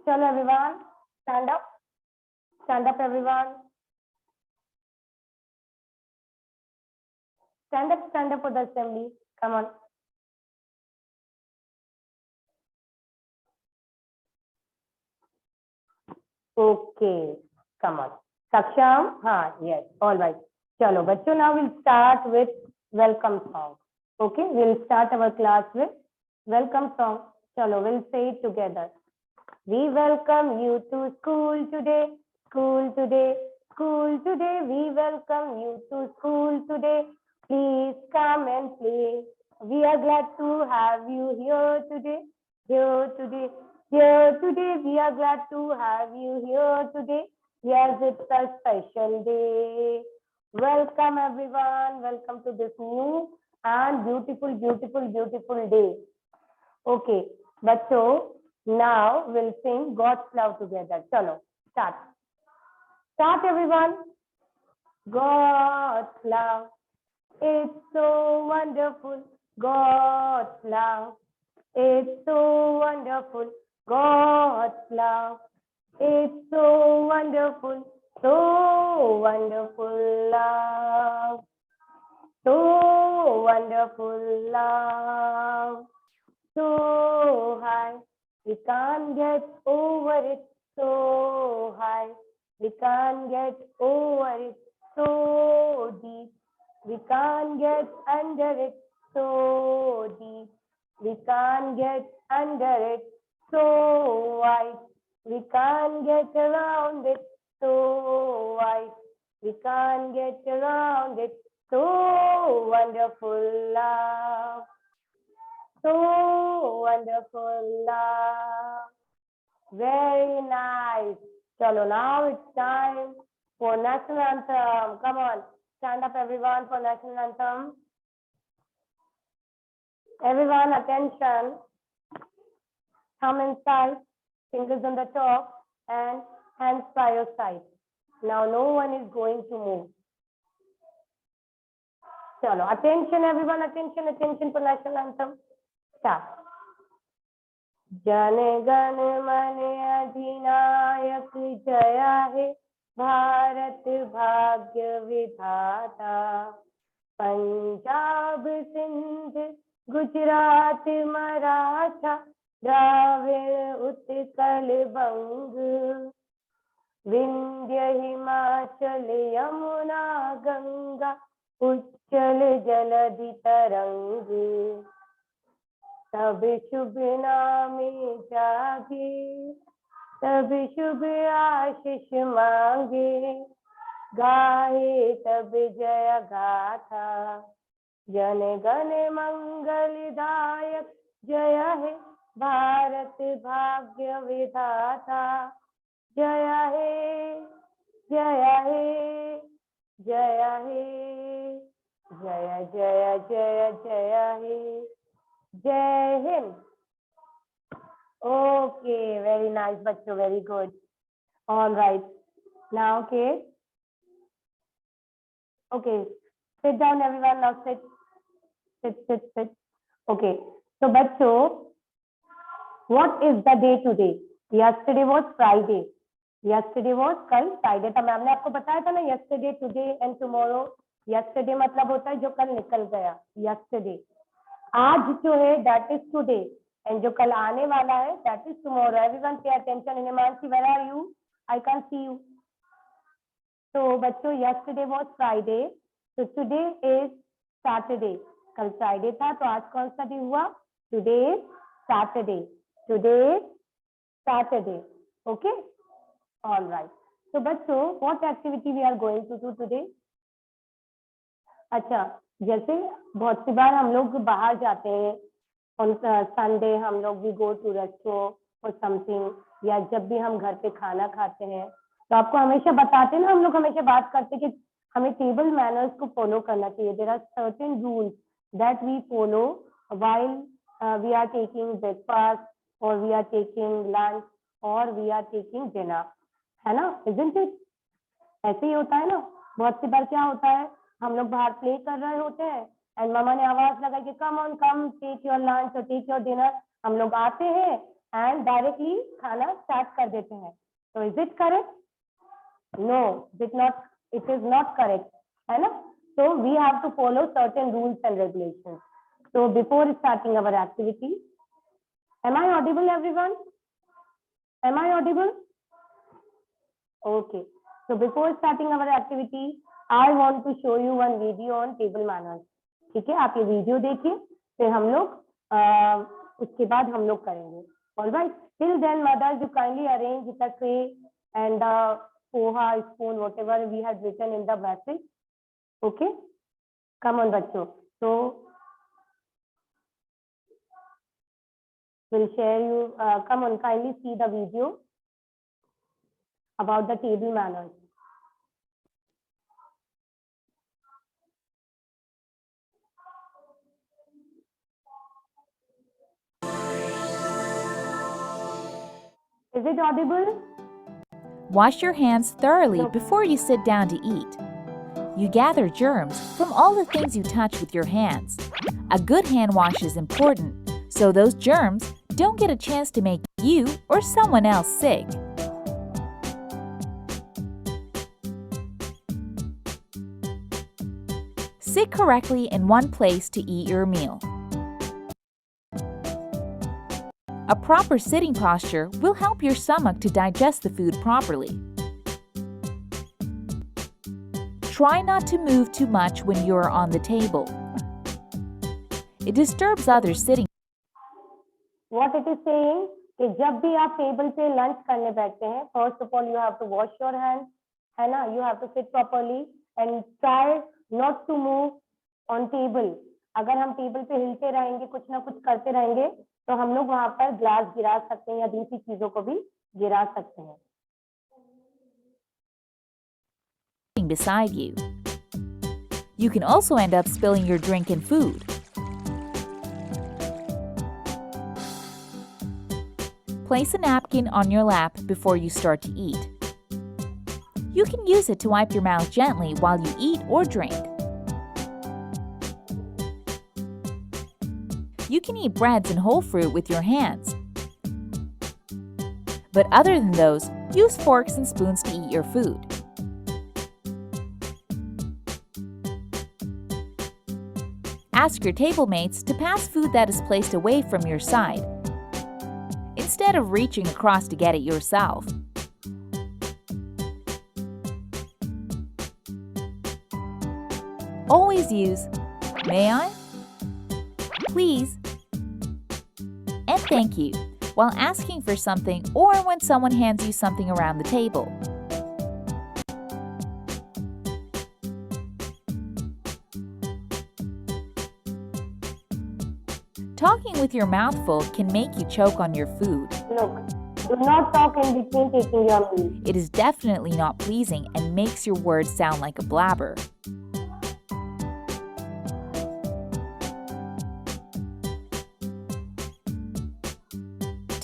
Chalo everyone, stand up. Stand up everyone. Stand up for the assembly. Come on. Okay, come on. Saksham, हाँ, yes, all right. Chalo, बच्चों, now we'll start with welcome song. Okay, we'll start our class with welcome song. Chalo, we'll say it together. We welcome you to school today, school today, school today. We welcome you to school today. Please come and play. We are glad to have you here today, here today, here today. We are glad to have you here today. Yes, it's a special day. Welcome everyone. Welcome to this new and beautiful, beautiful, beautiful day. Okay, bachcho, now we'll sing God's love together. Chalo, start. Start everyone. God's love, it's so wonderful. God's love, it's so wonderful. God's love, it's so wonderful. So wonderful love. So wonderful love. So high, we can't get over it. So high, we can't get over it. So deep, we can't get under it. So deep, we can't get under it. So wide, we can't get around it. So wide, we can't get around it. So wonderful love. So wonderful love. Very nice. Chalo, now it's time for national anthem. Come on, stand up everyone for national anthem. Everyone, attention. Thumb inside, fingers on the top, and hands by your side. Now no one is going to move. Chalo, attention everyone, attention, attention for national anthem. Start. Jana Gana मन अधिनायक जया है भारत भाग्य विधाता पंजाब सिंध गुजरात मराठा द्राविड़ उत्कल बंग विंध्य हिमाचल यमुना गंगा उच्चल जलधि तरंग तब शुभ नामे जागे तब शुभ आशीष मांगे गाए तब जय गाथा जन गण मंगलदायक जय है भारत भाग्य विधाता जय है जय है जय है जय जय जय जय है Jai Hind. Okay, very nice, bachcho, very good. All right. Now, okay. Okay, sit down, everyone. Now sit. Sit. Okay. So, bachcho, what is the day today? Yesterday was Friday. Yesterday was कल Friday था. Ma'am ने आपको बताया था ना, yesterday, today and tomorrow. Yesterday मतलब होता है जो कल निकल गया. Yesterday. आज जो है that is today and जो कल आने वाला है that is tomorrow. Everyone pay attention. Himanshi, where are you? I can't see you. So बच्चों, yesterday was Friday. So today is Saturday. कल Friday था तो आज कौन सा दिन हुआ? Today is Saturday. Today is Saturday. Okay? All right. So बच्चों, what activity we are going to do today? अच्छा, जैसे बहुत सी बार हम लोग बाहर जाते हैं on संडे हम लोग भी गो टू रेस्टोरेंट और समथिंग या जब भी हम घर पे खाना खाते हैं तो आपको हमेशा बताते हैं ना, हम लोग हमेशा बात करते हैं कि हमें टेबल मैनर्स को फॉलो करना चाहिए. There are certain rules that we follow while we are taking breakfast और वी आर टेकिंग लंच और वी आर टेकिंग डिनर, है ना? Isn't it? ऐसे ही होता है ना. बहुत सी बार क्या होता है, हम लोग बाहर प्ले कर रहे होते हैं एंड मामा ने आवाज लगाई कि come on come take your lunch और टेक योर डिनर. हम लोग आते हैं एंड डायरेक्टली खाना स्टार्ट कर देते हैं. तो is it correct? No, it is not correct, है ना? So we have to follow certain rules and regulations. So before starting our activity, am I audible, everyone? Am I audible? Okay. So before starting our activity, I want to show you one video on table manners. ठीक है, आप ये video देखिए, फिर हम लोग उसके बाद हम लोग करेंगे. All right. Till then, mothers, you kindly arrange the tray and the poha, spoon, whatever we had written in the message. Okay. Come on, बच्चों. So we'll share you. Come on, kindly see the video about the table manners. Is it audible? Wash your hands thoroughly No. before you sit down to eat. You gather germs from all the things you touch with your hands. A good hand wash is important, so those germs don't get a chance to make you or someone else sick. Sit correctly in one place to eat your meal. A proper sitting posture will help your stomach to digest the food properly. Try not to move too much when you are on the table. It disturbs others sitting. What it is saying कि जब भी आप table पे lunch करने बैठते हैं, first of all you have to wash your hand, है ना? You have to sit properly and try not to move on table. अगर हम टेबल पे हिलते रहेंगे, कुछ ना कुछ करते रहेंगे, तो हम लोग वहां पर ग्लास गिरा सकते हैं या दूसरी चीजों को भी गिरा सकते हैं. Beside you. You can also end up spilling your drink and food. Place a napkin on your lap before you start to eat. You can use it to wipe your mouth gently while you eat or drink. You can eat breads and whole fruit with your hands. But other than those, use forks and spoons to eat your food. Ask your table mates to pass food that is placed away from your side, instead of reaching across to get it yourself. Always use, "May I?" "Please," and "Thank you" while asking for something or when someone hands you something around the table. Talking with your mouth full can make you choke on your food. Look, do not talk in between taking your meal. It is definitely not pleasing and makes your words sound like a blabber.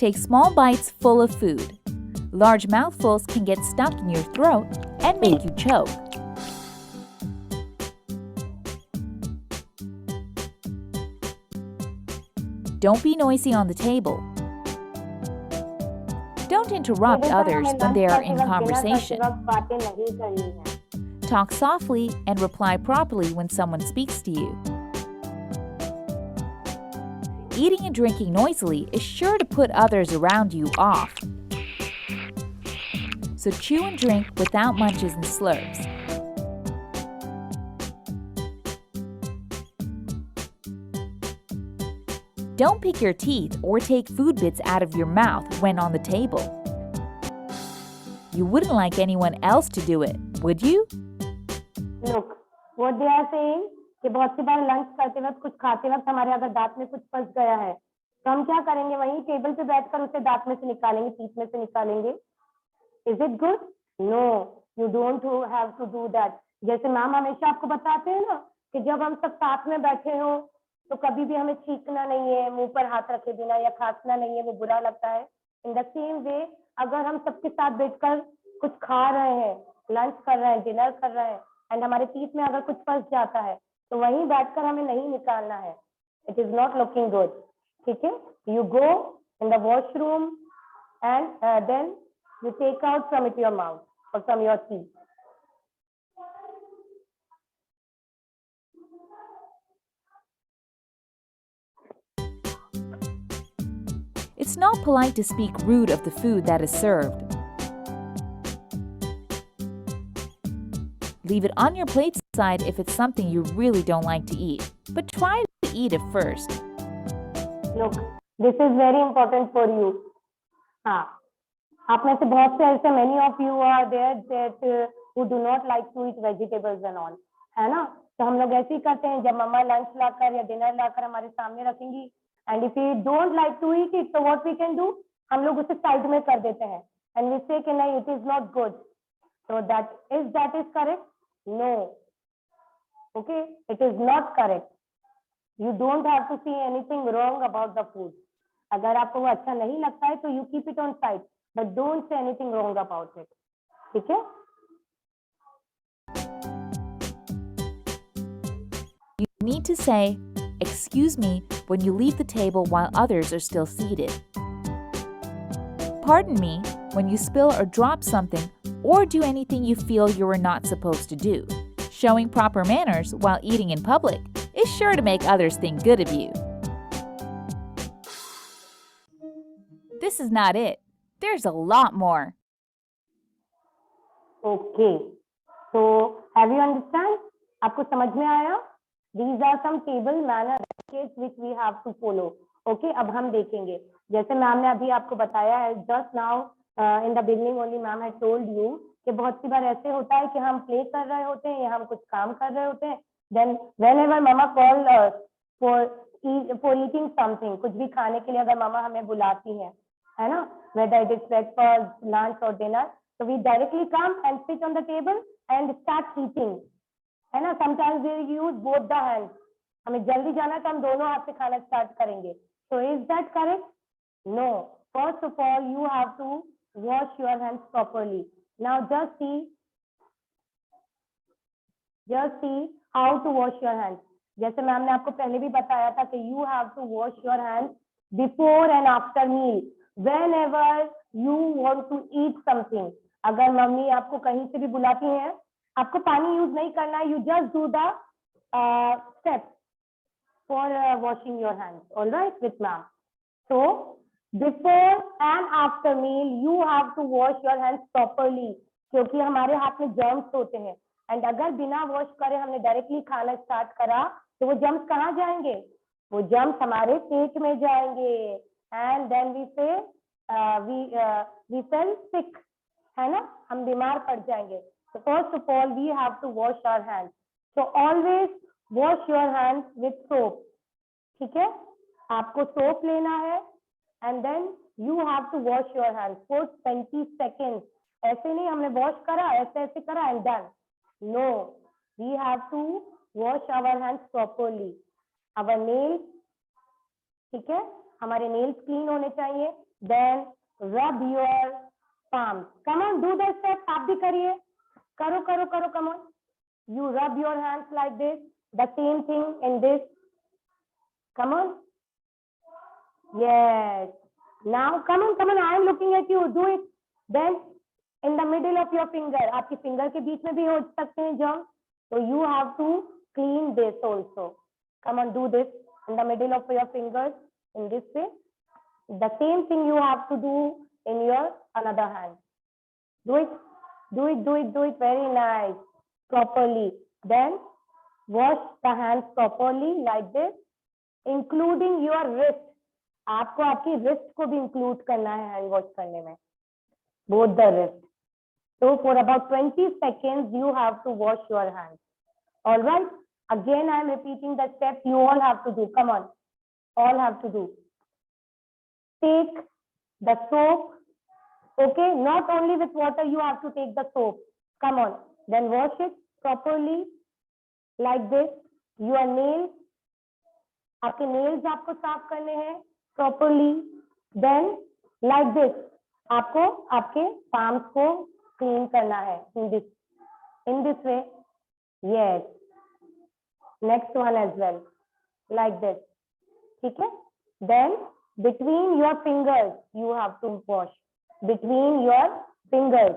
Take small bites full of food. Large mouthfuls can get stuck in your throat and make you choke. Don't be noisy on the table. Don't interrupt others when they are in conversation. Talk softly and reply properly when someone speaks to you. Eating and drinking noisily is sure to put others around you off. So chew and drink without munches and slurps. Don't pick your teeth or take food bits out of your mouth when on the table. You wouldn't like anyone else to do it, would you? Look, what they are saying कि बहुत सी बार lunch करते वक्त कुछ खाते वक्त हमारे अगर दांत में कुछ फंस गया है, तो हम क्या करेंगे? वहीं टेबल पे बैठकर उसे दांत में से निकालेंगे, टीथ में से निकालेंगे. Is it good? No, you don't have to do that. जैसे मैम हमेशा आपको बताते हैं ना कि जब हम सब साथ में बैठे हो तो कभी भी हमें छींकना नहीं है, मुंह पर हाथ रखे बिना, या खांसना नहीं है, वो बुरा लगता है. इन द सेम वे अगर हम सबके साथ बैठकर कुछ खा रहे हैं, लंच कर रहे हैं, डिनर कर रहे हैं, एंड हमारे टीथ में अगर कुछ फंस जाता है, तो वहीं बैठकर हमें नहीं निकालना है. It is not looking good. ठीक है? You go in the washroom, and then you take out from it your mouth or from your teeth. It's not polite to speak rude of the food that is served. Leave it on your plate side if it's something you really don't like to eat, but try to eat it first. Look, this is very important for you. हाँ, आप में से बहुत से ऐसे many of you are there that who do not like to eat vegetables and all, है ना? तो हम लोग ऐसे ही करते हैं, जब मम्मा लंच लाकर या डिनर लाकर हमारे सामने रखेंगी, and if we don't like to eat it, so what we can do? हम लोग उसे साइड में कर देते हैं, and we say कि नहीं, it is not good. So that is correct? No. Okay, it is not correct. You don't have to see anything wrong about the food. अगर आपको वो अच्छा नहीं लगता है तो you keep it on side, but don't say anything wrong about it. ठीक है? You need to say, "Excuse me," when you leave the table while others are still seated. "Pardon me" when you spill or drop something or do anything you feel you were not supposed to do. Showing proper manners while eating in public is sure to make others think good of you. This is not it. There's a lot more. Okay. So have you understand? आपको समझ में आया? These are some table manner etiquettes which we have to follow. Okay, अब हम देखेंगे. जैसे ma'am ने अभी आपको बताया है, just now in the beginning only ma'am had told you कि बहुत सी बार ऐसे होता है कि हम प्ले कर रहे होते हैं या हम कुछ काम कर रहे होते हैं. Then whenever mama call us for eating something, कुछ भी खाने के लिए अगर मामा हमें बुलाती हैं, है ना? Whether it is breakfast, lunch or dinner, so we directly come and sit on the table and start eating. है ना? Sometimes we use both the hands. हमें जल्दी जाना तो हम दोनों हाथ से खाना स्टार्ट करेंगे. So is that correct? No. First of all, you have to wash your hands properly. Now just see how to wash your hands. जैसे मैम ने आपको पहले भी बताया था कि you have to wash your hands before and after meal. Whenever you want to eat something, अगर mummy आपको कहीं से भी बुलाती हैं, आपको पानी यूज नहीं करना है. You just do the steps for washing your hands. All right, with ma'am. So before and after meal, you have to wash your hands properly, क्योंकि हमारे हाथ में जर्म्स होते हैं. एंड अगर बिना वॉश करे हमने डायरेक्टली खाना स्टार्ट करा तो वो जर्म्स कहाँ जाएंगे? वो जर्म्स हमारे पेट में जाएंगे. एंड देन वी से वी फेल सिक, है ना? हम बीमार पड़ जाएंगे. So first of all, we have to wash our hands. So always wash your hands with soap. ठीक है? आपको सोप लेना है and then you have to wash your hands for 20 seconds. ऐसे नहीं हमने वॉश करा, ऐसे करा and done. No, we have to wash our hands properly. Our nails, ठीक है? हमारे nails clean होने चाहिए. Then rub your palms. Come on, do the steps. आप भी करिए. करो. Come on. You rub your hands like this. The same thing in this. Come on. Yes. Now come on. I am looking at you. Do it. Then in the middle of your finger. आपकी finger के बीच में भी हो सकते हैं germs. So you have to clean this also. Come on, do this in the middle of your fingers in this way. The same thing you have to do in your another hand. Do it. Very nice. Properly. Then wash the hands properly like this, including your wrist. आपको आपकी wrist को भी include करना है hand wash करने में. Both the wrist. So for about 20 seconds, you have to wash your hands. All right. Again, I am repeating the steps you all have to do. Come on. All have to do. Take the soap. Okay, not only with water, you have to take the soap. Come on. Then wash it properly like this. Your nails. आपके nails आपको साफ करने हैं properly. Then like this. आपको आपके palms को clean करना है in this way. Yes. Next one as well. Like this. ठीक है? Then between your fingers you have to wash, between your fingers.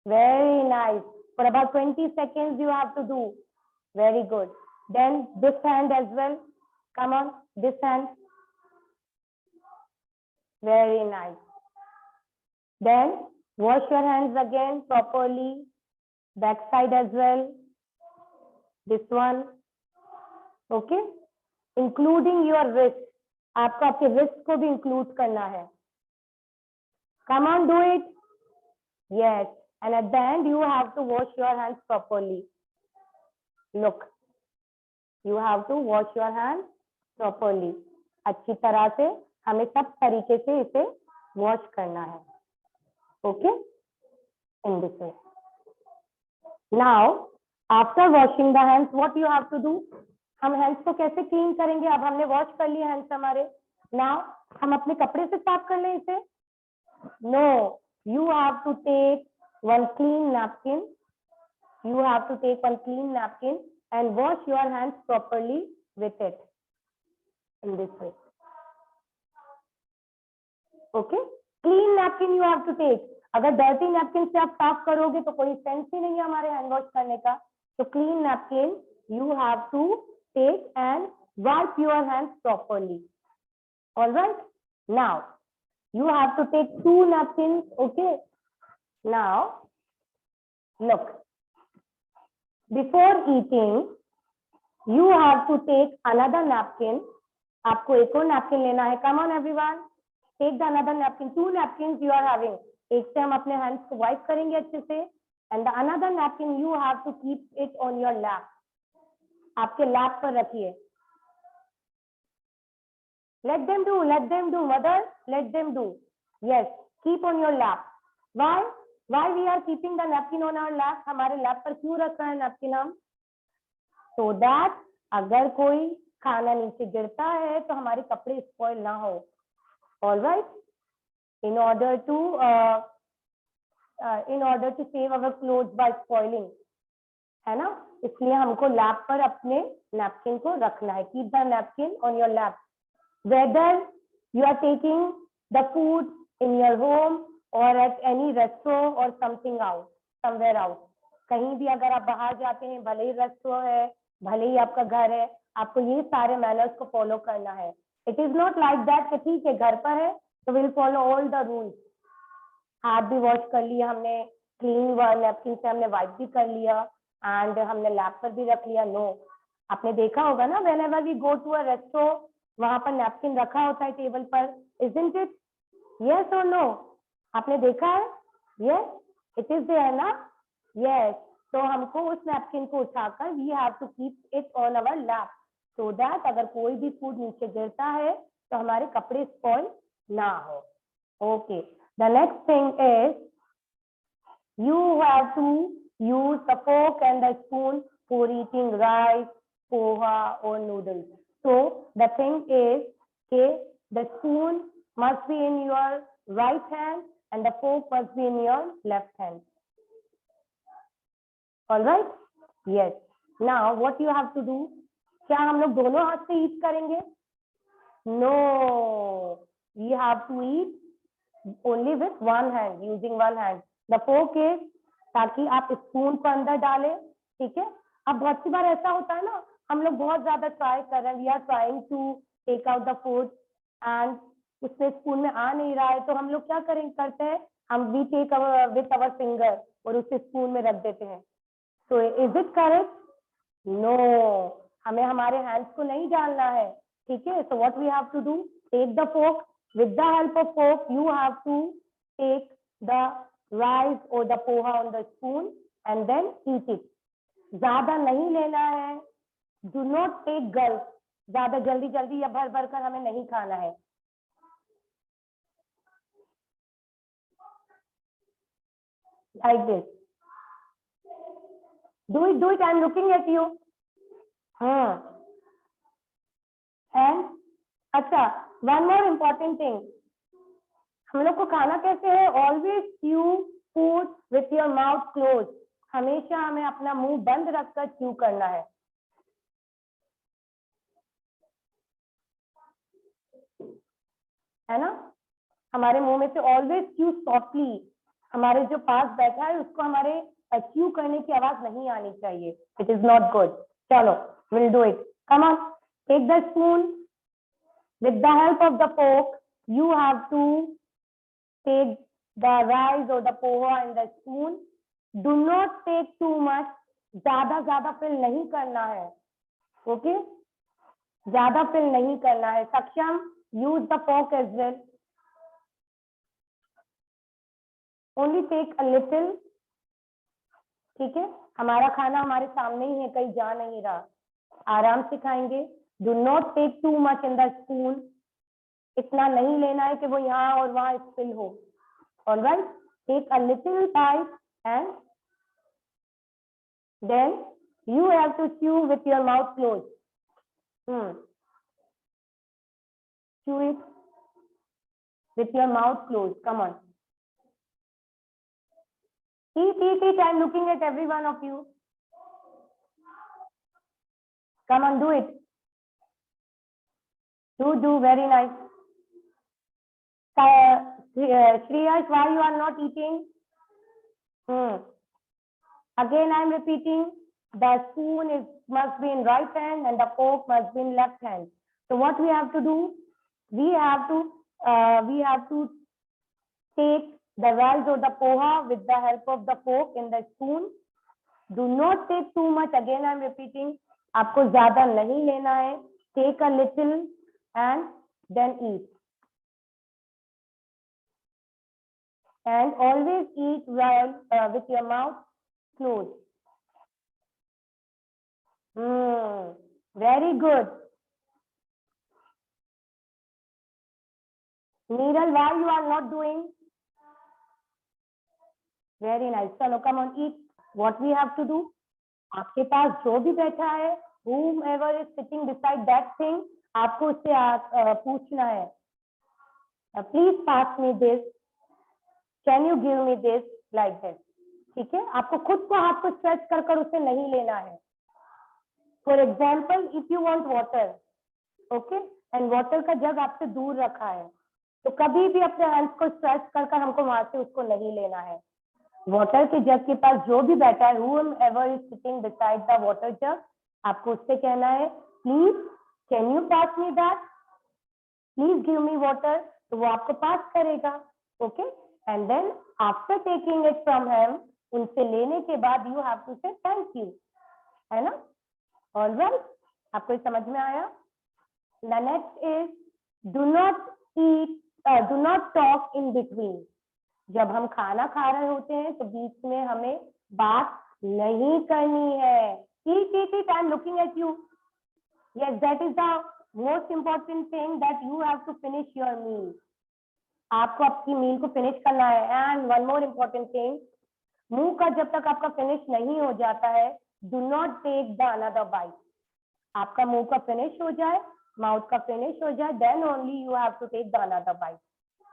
Very nice. For about 20 seconds you have to do. Very good. Then this hand as well. Come on, this hand. Very nice. Then wash your hands again properly. Back side as well. This one. Okay. Including your wrist. आपको आपके wrist को भी include करना है. Come on, do it. Yes. And at the end, you have to wash your hands properly. Look. You have to wash your hands properly. अच्छी तरह से हमें सब तरीके से इसे wash करना है. Okay? In this way. Now, after washing the hands, what you have to do? हम hands को कैसे clean करेंगे? अब हमने wash कर लिए hands हमारे. Now, हम अपने कपड़े से साफ कर लें इसे? No. You have to take one clean napkin. You have to take one clean napkin and wash your hands properly with it. In this way. Okay? Clean napkin you have to take. अगर dirty napkin से आप साफ करोगे तो कोई sense ही नहीं है हमारे hand wash करने का. So clean napkin you have to take and wipe your hands properly. All right? Now you have to take 2 napkins. Okay? Now look. Before eating, you have to take another napkin. आपको एक और napkin लेना है. Come on everyone. Take the another napkin. 2 napkins you are having. एक से हम अपने hands को wipe करेंगे अच्छे से. And the another napkin you have to keep it on your lap. आपके lap पर रखिए. Let them do, mother. Let them do. Yes, keep on your lap. Why? Why we are keeping the napkin on our lap? हमारे lap पर क्यों रखा है napkin हम? So that अगर कोई खाना नीचे गिरता है तो हमारे कपड़े spoil ना हो. All right? In order to save our clothes by spoiling, है ना? इसलिए हमको lap पर अपने napkin को रखना है. Keep the napkin on your lap. Whether you are taking the food in your home or at any restaurant or something out, somewhere out. कहीं भी अगर आप बाहर जाते हैं, भले ही रेस्टोरेंट है, भले ही आपका घर है, आपको ये सारे मैनर्स को फॉलो करना है. It is not like that कि ठीक है घर पर है तो we'll follow all the rules. हाथ भी वॉश कर लिया हमने, क्लीन नैपकिन से हमने वाइप भी कर लिया एंड हमने लैप पर भी रख लिया. नो. आपने देखा होगा ना, whenever we go to a restaurant, वहां पर नैपकिन रखा होता है टेबल पर. Isn't it? Yes or no? आपने देखा है? Yes, it is there ना? Yes. तो हमको उस नैपकिन को उठाकर we have to keep it on our lap so that अगर कोई भी फूड नीचे गिरता है तो हमारे कपड़े स्पॉइल ना हो. Okay. The next thing is you have to use the fork and the spoon for eating rice, poha or noodles. So the thing is, okay, the spoon must be in your right hand and the fork must be in your left hand. All right? Yes. Now what you have to do? क्या हम लोग दोनों हाथ से eat करेंगे? No. We have to eat only with one hand, using one hand. The fork is ताकि आप spoon को अंदर डालें. ठीक है? अब बहुत सी बार ऐसा होता है ना, हम लोग बहुत ज्यादा ट्राई कर रहे हैं. We are trying to take out the food and उसमें स्पून में आ नहीं रहा है तो हम लोग क्या करते हैं, हम we take with our finger और उसे स्पून में रख देते हैं. So is it correct? No. हमें हमारे hands को नहीं डालना है. ठीक है? So what we have to do? Take the fork. With the help of fork, you have to take the rice or the poha on the spoon and then eat it. ज्यादा नहीं लेना है. Do not take gulp. ज्यादा जल्दी जल्दी या भर भर कर हमें नहीं खाना है. Like this. Do it. I'm looking at you. And अच्छा, one more important thing. हम लोग को खाना कैसे है? Always chew food with your mouth closed. हमेशा हमें अपना मुंह बंद रखकर chew करना है. है ना। हमारे मुंह में से ऑलवेज च्यू सॉफ्टली, हमारे जो पास बैठा है उसको हमारे च्यू करने की आवाज नहीं आनी चाहिए, इट इज नॉट गुड। चलो will do it, come on, take the spoon with the help of the fork. You have to take the rice or the poha in the spoon. Do not take too much, ज्यादा fill नहीं करना है, okay, ज्यादा fill नहीं करना है। सक्षम, use the fork as well, only take a little, ठीक है। हमारा खाना हमारे सामने ही है, कहीं जा नहीं रहा, आराम से खाएंगे। Do not take too much in the spoon, इतना नहीं लेना है कि वो यहाँ और वहां स्पिल हो। Alright, take a little bite and then you have to chew with your mouth closed. Chew it with your mouth closed. Come on. Eat. I'm looking at every one of you. Come on, do it. Do. Very nice. Shreyash, why you are not eating? Again, I am repeating. The spoon must be in right hand and the fork must be in left hand. So what we have to do? We have to take the rice or the poha with the help of the fork in the spoon. Do not take too much. Again, I am repeating. आपको ज्यादा नहीं लेना है. Take a little and then eat. And always eat while with your mouth closed. Very good. Neeral, why you are not doing? Very nice. Chalo, come on, eat. What we have to do? आपके पास जो भी बैठा है, whomever is sitting beside that thing, आपको उससे पूछना है, please pass me this, can you give me this, like this. ठीक है, आपको खुद को हाथ को स्ट्रेच कर उसे नहीं लेना है। For example, if you want water, okay, and water का जग आपसे दूर रखा है, तो कभी भी अपने हैंड्स को स्ट्रेच कर हमको वहां से उसको नहीं लेना है। वाटर के जग के पास जो भी बैठा है, whoever is sitting beside the water jug, आपको उससे कहना है, please can you pass me that, please give me water, तो वो आपको पास करेगा, okay. And then after taking it from him, उनसे लेने के बाद you have to say thank you, है ना। ऑलराइट, आपको समझ में आया। The next is do not talk in between. जब हम खाना खा रहे होते हैं तो बीच में हमें बात नहीं करनी है। Eat. I'm looking at you. Yes, that is the most important thing, that you have to finish your meal. आपको आपकी मील को फिनिश करना है। And one more important thing, मुंह का जब तक आपका फिनिश नहीं हो जाता है, do not take the another bite. आपका मुंह का फिनिश हो जाए, माउथ का फिनिश हो जाए, then only you have to take the another bite.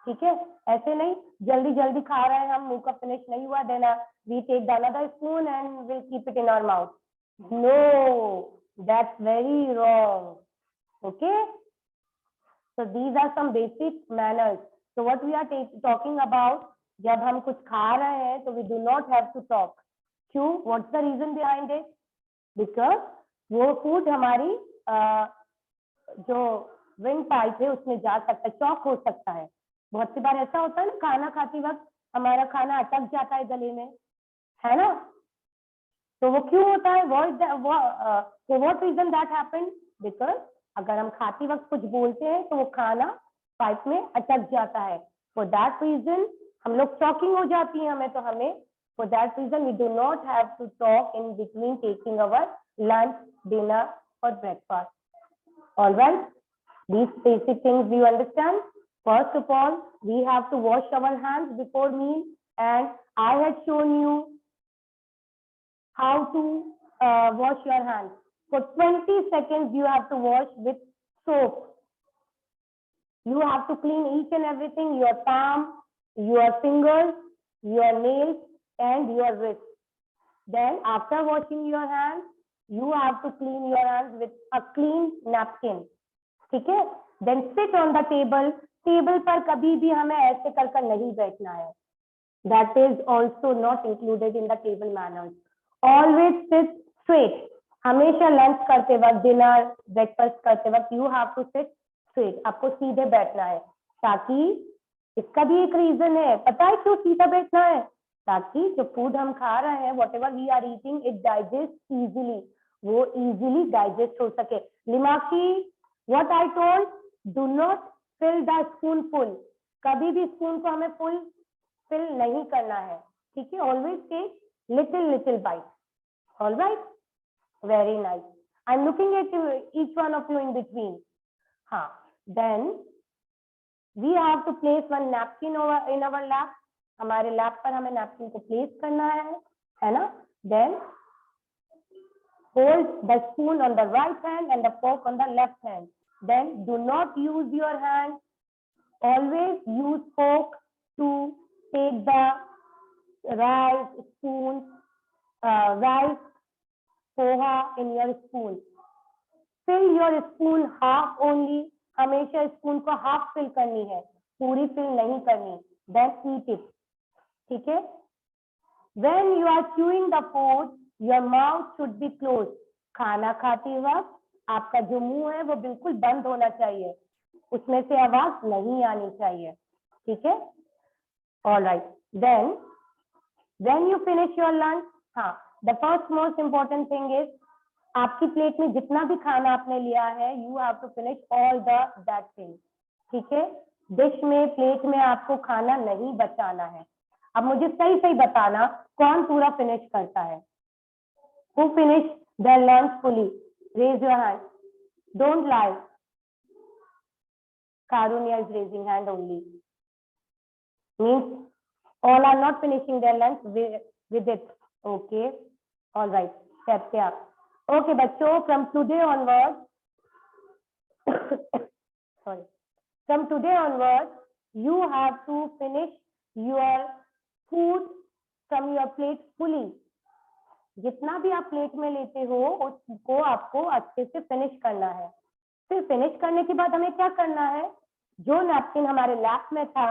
ठीक है, ऐसे नहीं जल्दी खा रहे हैं हम, मुंह का फिनिश नहीं हुआ, then we take the another spoon and will keep it in our mouth. No, that's very wrong. Okay, so these are some basic manners. So what we are talking about, जब हम कुछ खा रहे हैं तो we do not have to talk. क्यों? What's the reason behind it? Because वो food हमारी जो विंड पाइप है उसमें जा सकता है, चॉक हो सकता है। बहुत सी बार ऐसा होता है ना, खाना खाते वक्त हमारा खाना अटक जाता है गले में, है ना। तो वो क्यों होता है? What reason that happened? Because अगर हम खाते वक्त कुछ बोलते हैं तो वो खाना पाइप में अटक जाता है। फॉर दैट रीजन हम लोग चॉकिंग हो जाती है हमें, तो हमें for that reason we do not have to talk in between taking our lunch, dinner और breakfast. Alright, these basic things you understand. First of all, we have to wash our hands before meal, and I had shown you how to wash your hands. For 20 seconds you have to wash with soap. You have to clean each and everything, your palm, your fingers, your nails and your wrist. Then after washing your hands, you have to clean your hands with a clean napkin. ठीक है, then sit on the table table पर कभी भी हमें ऐसे कर नहीं बैठना है. That is also not included in the table manners. Always sit straight. हमेशा लंच करते वक्त, डिनर, ब्रेकफास्ट करते वक्त you have to sit straight. आपको सीधे बैठना है, ताकि इसका भी एक रीजन है. पता है क्यों सीधा बैठना है? ताकि जो फूड हम खा रहे हैं, whatever we are eating, it digests easily. वो easily digest हो सके. लिमाकी, what I told, do not fill the spoon full. कभी भी स्पून को हमें फुल फिल नहीं करना है, ठीक है. Always take little bite. Alright, very nice. I am looking at each one of you in between. हाँ, then we have to place one napkin in our lap. हमारे लैप पर हमें नैपकिन को प्लेस करना है ना. Then hold the spoon on the right hand and the fork on the left hand. Then do not use your hand. Always use fork to take the rice spoon, rice poha in your spoon. Fill your spoon half only. हमेशा spoon को half fill करनी है, पूरी fill नहीं करनी. Then eat it. ठीक है. When you are chewing the food, your mouth should be closed. खाना खाते वक्त आपका जो मुंह है वो बिल्कुल बंद होना चाहिए, उसमें से आवाज नहीं आनी चाहिए. ठीक है. All right. Then, when you finish your lunch, हाँ, the first most important thing is आपकी प्लेट में जितना भी खाना आपने लिया है, you have to finish all that thing. ठीक है. डिश में, प्लेट में आपको खाना नहीं बचाना है. अब मुझे सही बताना, कौन पूरा फिनिश करता है? Who finish their lunch fully? Raise your hand. Don't lie. Karunya is raising hand only. Means all are not finishing their lunch with it. Okay. All right. Step पे आप. Okay बच्चों, from today onwards, sorry, from today onwards, you have to finish your food from your plate fully. जितना भी आप plate में लेते हो उसको आपको अच्छे से फिनिश करना है. फिर फिनिश करने के बाद हमें क्या करना है? जो नैपकिन हमारे लैप में था,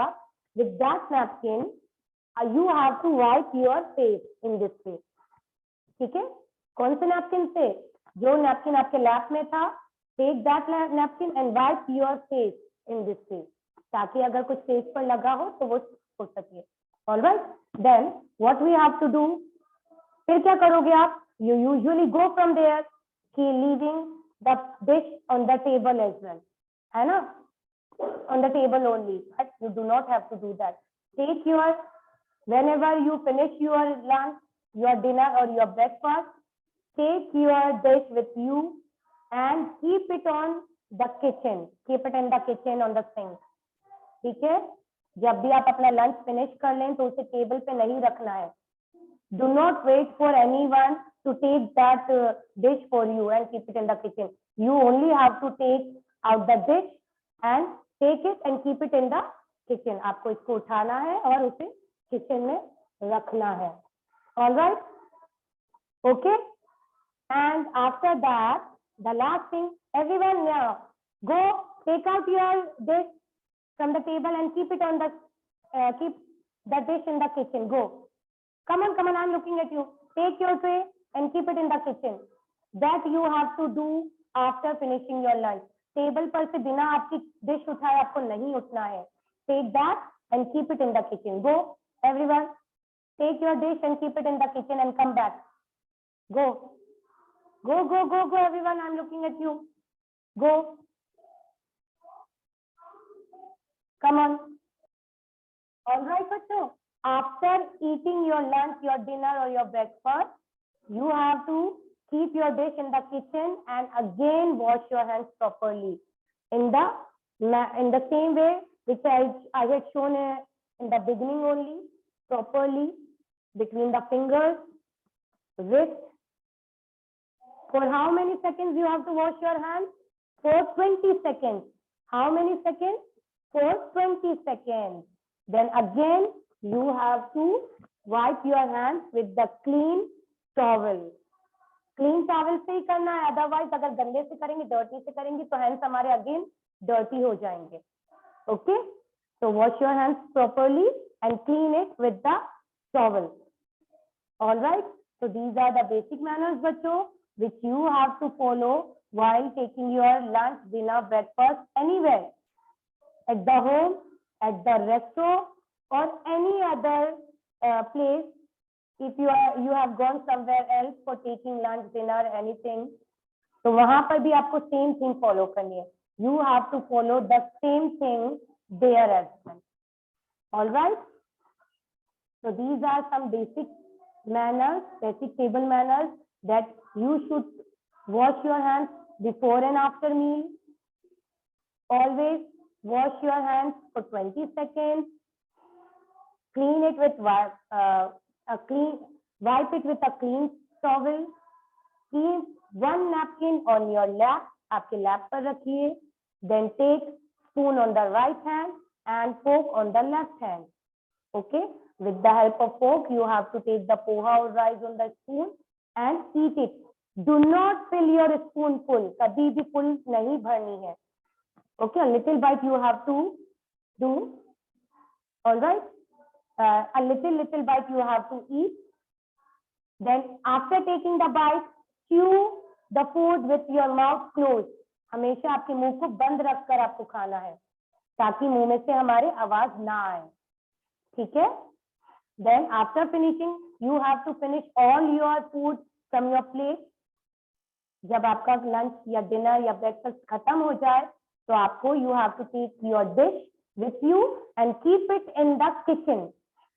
with that napkin, you have to wipe your face in this way. ठीक है. कौन से नैपकिन से? जो नैपकिन आपके लैप में था, take that napkin and wipe your face in this way, ताकि अगर कुछ फेस पर लगा हो तो वो हो सके. All right. Then what we have to do? फिर क्या करोगे आप? You usually go from there, leaving the dish on the table as well, है ना? On the table only, but you do not have to do that. Take whenever you finish your lunch, your dinner or your breakfast, take your dish with you and keep it on the kitchen. Keep it in the kitchen on the sink. ठीक है. जब भी आप अपना lunch finish कर लें तो उसे टेबल पे नहीं रखना है. Do not wait for anyone to take that dish for you and keep it in the kitchen. You only have to take out the dish and take it and keep it in the kitchen. आपको इसको उठाना है और उसे kitchen में रखना है. All right. Okay. And after that, the last thing, everyone now go take out your dish from the table and keep it on the keep the dish in the kitchen. Go. Come on. I'm looking at you. Take your tray and keep it in the kitchen. That you have to do after finishing your lunch. Table पर से बिना आपकी dish उठाए आपको नहीं उठना है. Take that and keep it in the kitchen. Go everyone, take your dish and keep it in the kitchen and come back. Go everyone, I am looking at you. Go, come on. Alright बच्चों, after eating your lunch, your dinner और your breakfast, you have to keep your dish in the kitchen and again wash your hands properly in the same way which I had shown in the beginning only, properly between the fingers, wrist. For how many seconds you have to wash your hands? For 20 seconds. How many seconds? For 20 seconds. Then again you have to wipe your hands with the clean towel. Clean towel से ही करना है, otherwise अगर गंदे से करेंगे, dirty से करेंगे तो हैंड्स हमारे अगेन डर्टी हो जाएंगे. Okay, so wash your hands properly and clean it with the towel. All right, so these are the basic manners, बच्चों, which you have to follow while taking your lunch, dinner, breakfast anywhere, at the home, at the restaurant, or any other place. If you have gone somewhere else for taking lunch, dinner, anything, तो वहां पर भी आपको same thing follow करनी है. You have to follow the same thing there as well. All right. So these are some basic manners, basic table manners, that you should wash your hands before and after meal. Always wash your hands for 20 seconds. Clean it with wipe it with a clean towel. Keep one napkin on your lap. आपके lap पर रखिए. Then take spoon on the right hand and fork on the left hand. Okay. With the help of fork, you have to take the poha or rice on the spoon and eat it. Do not fill your spoon full. कभी भी full नहीं भरनी है. Okay, a little bite you have to do. All right. A little bite you have to eat. Then after taking the bite, chew the food with your mouth closed. हमेशा आपके मुंह को बंद रखकर आपको खाना है, ताकि मुंह में से हमारे आवाज ना आए. ठीक है? Then after finishing, you have to finish all your food from your plate. जब आपका लंच या डिनर या ब्रेकफास्ट खत्म हो जाए, तो आपको you have to take your dish with you and keep it in the kitchen.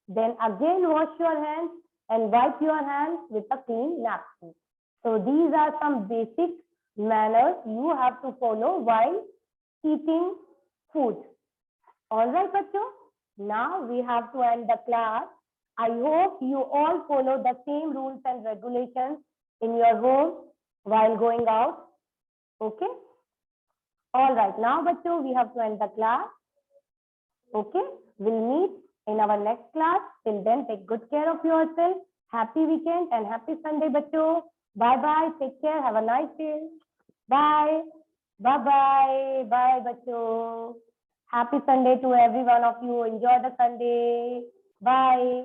Then again wash your hands and wipe your hands with a clean napkin. So these are some basic manners you have to follow while eating food. All right, bachcho. Now we have to end the class. I hope you all follow the same rules and regulations in your home while going out. Okay? All right. Now, bachcho, we have to end the class. Okay? We'll meet in our next class. Till then, take good care of yourself. Happy weekend and happy Sunday, bachcho. Bye-bye. Take care. Have a nice day. Bye. Bye-bye. Bye, bachcho. Happy Sunday to every one of you. Enjoy the Sunday. Bye.